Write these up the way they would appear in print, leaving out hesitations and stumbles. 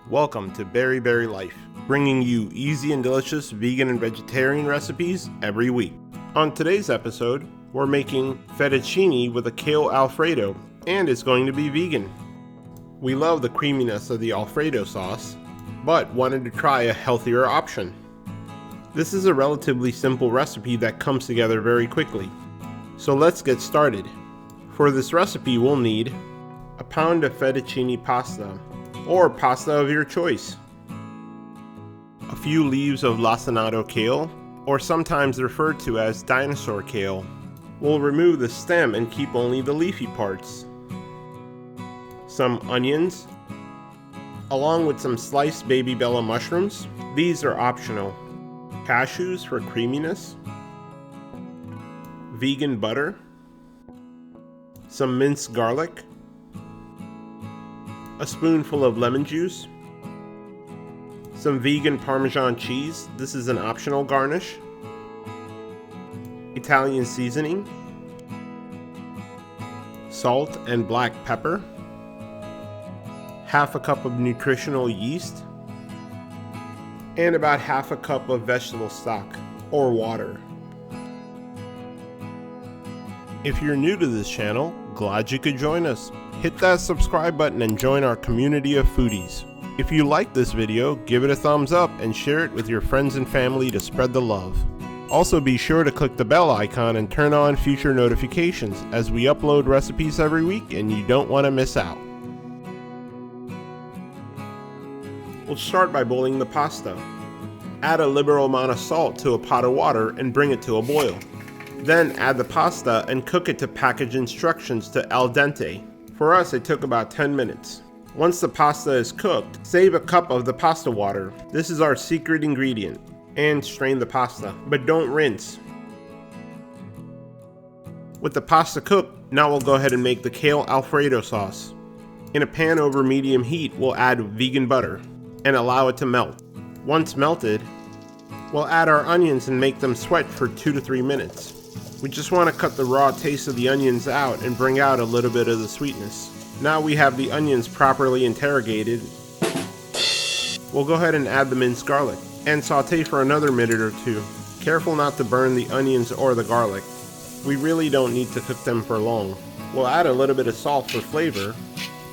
Welcome to Berry Berry Life, bringing you easy and delicious vegan and vegetarian recipes every week. On today's episode, we're making fettuccine with a kale alfredo, and it's going to be vegan. We love the creaminess of the alfredo sauce, but wanted to try a healthier option. This is a relatively simple recipe that comes together very quickly. So let's get started. For this recipe, we'll need a pound of fettuccine pasta, or pasta of your choice, a few leaves of Lacinato kale, or sometimes referred to as Dinosaur kale. We'll remove the stem and keep only the leafy parts. Some onions, along with some sliced baby bella mushrooms. These are optional. Cashews for creaminess. Vegan butter. Some minced garlic. A spoonful of lemon juice, some vegan Parmesan cheese, this is an optional garnish, Italian seasoning, salt and black pepper, half a cup of nutritional yeast, and about half a cup of vegetable stock or water. If you're new to this channel, glad you could join us. Hit that subscribe button and join our community of foodies. If you like this video, give it a thumbs up and share it with your friends and family to spread the love. Also be sure to click the bell icon and turn on future notifications as we upload recipes every week and you don't want to miss out. We'll start by boiling the pasta. Add a liberal amount of salt to a pot of water and bring it to a boil. Then add the pasta and cook it to package instructions to al dente. For us, it took about 10 minutes. Once the pasta is cooked, save a cup of the pasta water. This is our secret ingredient. And strain the pasta, but don't rinse. With the pasta cooked, now we'll go ahead and make the kale alfredo sauce. In a pan over medium heat, we'll add vegan butter and allow it to melt. Once melted, we'll add our onions and make them sweat for 2 to 3 minutes. We just want to cut the raw taste of the onions out and bring out a little bit of the sweetness. Now we have the onions properly interrogated. We'll go ahead and add the minced garlic and saute for another minute or two. Careful not to burn the onions or the garlic. We really don't need to cook them for long. We'll add a little bit of salt for flavor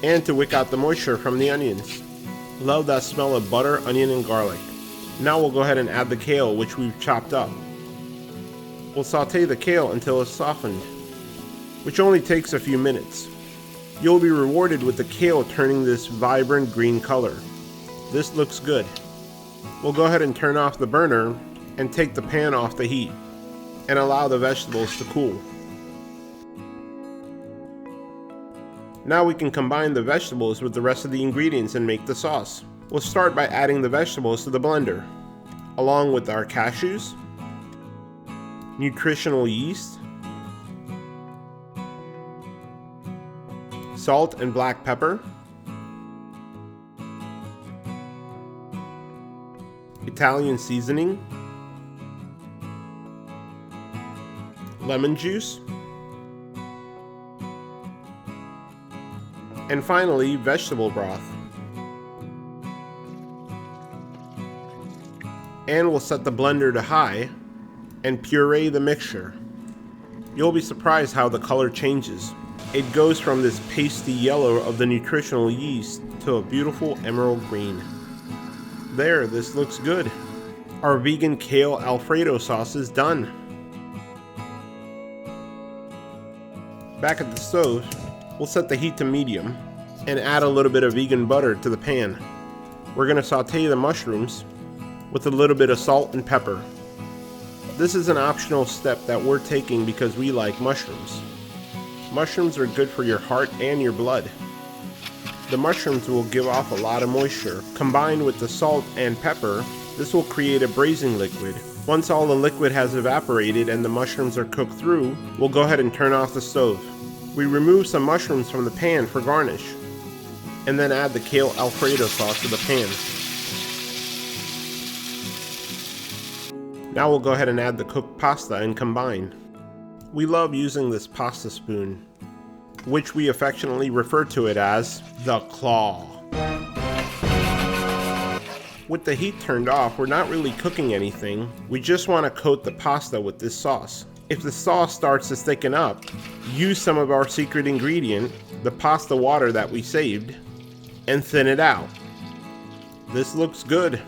and to wick out the moisture from the onions. Love that smell of butter, onion, and garlic. Now we'll go ahead and add the kale, which we've chopped up. We'll saute the kale until it's softened, which only takes a few minutes. You'll be rewarded with the kale turning this vibrant green color. This looks good. We'll go ahead and turn off the burner and take the pan off the heat and allow the vegetables to cool. Now we can combine the vegetables with the rest of the ingredients and make the sauce. We'll start by adding the vegetables to the blender, along with our cashews, nutritional yeast, salt and black pepper, Italian seasoning, lemon juice, and finally vegetable broth. And we'll set the blender to high and puree the mixture. You'll be surprised how the color changes. It goes from this pasty yellow of the nutritional yeast to a beautiful emerald green. There, this looks good. Our vegan kale alfredo sauce is done. Back at the stove, we'll set the heat to medium and add a little bit of vegan butter to the pan. We're going to saute the mushrooms with a little bit of salt and pepper. This is an optional step that we're taking because we like mushrooms. Mushrooms are good for your heart and your blood. The mushrooms will give off a lot of moisture. Combined with the salt and pepper, this will create a braising liquid. Once all the liquid has evaporated and the mushrooms are cooked through, we'll go ahead and turn off the stove. We remove some mushrooms from the pan for garnish, and then add the kale alfredo sauce to the pan. Now we'll go ahead and add the cooked pasta and combine. We love using this pasta spoon, which we affectionately refer to it as the claw. With the heat turned off, we're not really cooking anything. We just want to coat the pasta with this sauce. If the sauce starts to thicken up, use some of our secret ingredient, the pasta water that we saved, and thin it out. This looks good.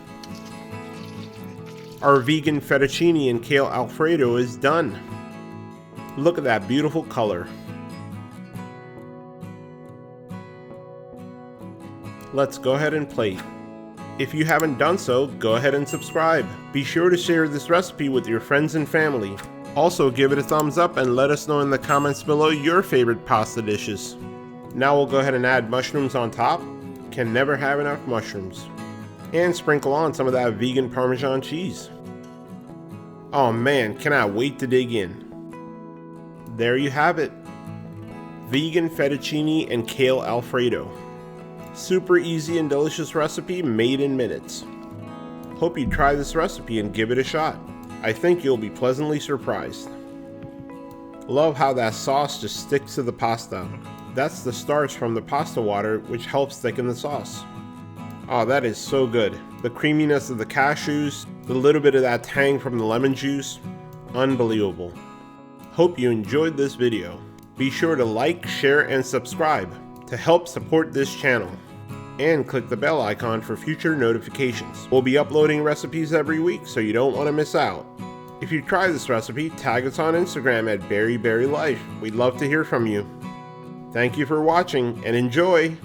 Our vegan fettuccine and kale alfredo is done. Look at that beautiful color. Let's go ahead and plate. If you haven't done so, go ahead and subscribe. Be sure to share this recipe with your friends and family. Also, give it a thumbs up and let us know in the comments below your favorite pasta dishes. Now we'll go ahead and add mushrooms on top. Can never have enough mushrooms. And sprinkle on some of that vegan Parmesan cheese. Oh man, cannot wait to dig in. There you have it. Vegan fettuccine and kale alfredo. Super easy and delicious recipe made in minutes. Hope you try this recipe and give it a shot. I think you'll be pleasantly surprised. Love how that sauce just sticks to the pasta. That's the starch from the pasta water which helps thicken the sauce. Oh, that is so good. The creaminess of the cashews, the little bit of that tang from the lemon juice. Unbelievable. Hope you enjoyed this video. Be sure to like, share, and subscribe to help support this channel. And click the bell icon for future notifications. We'll be uploading recipes every week, so you don't want to miss out. If you try this recipe, tag us on Instagram at BerryBerryLife. We'd love to hear from you. Thank you for watching and enjoy!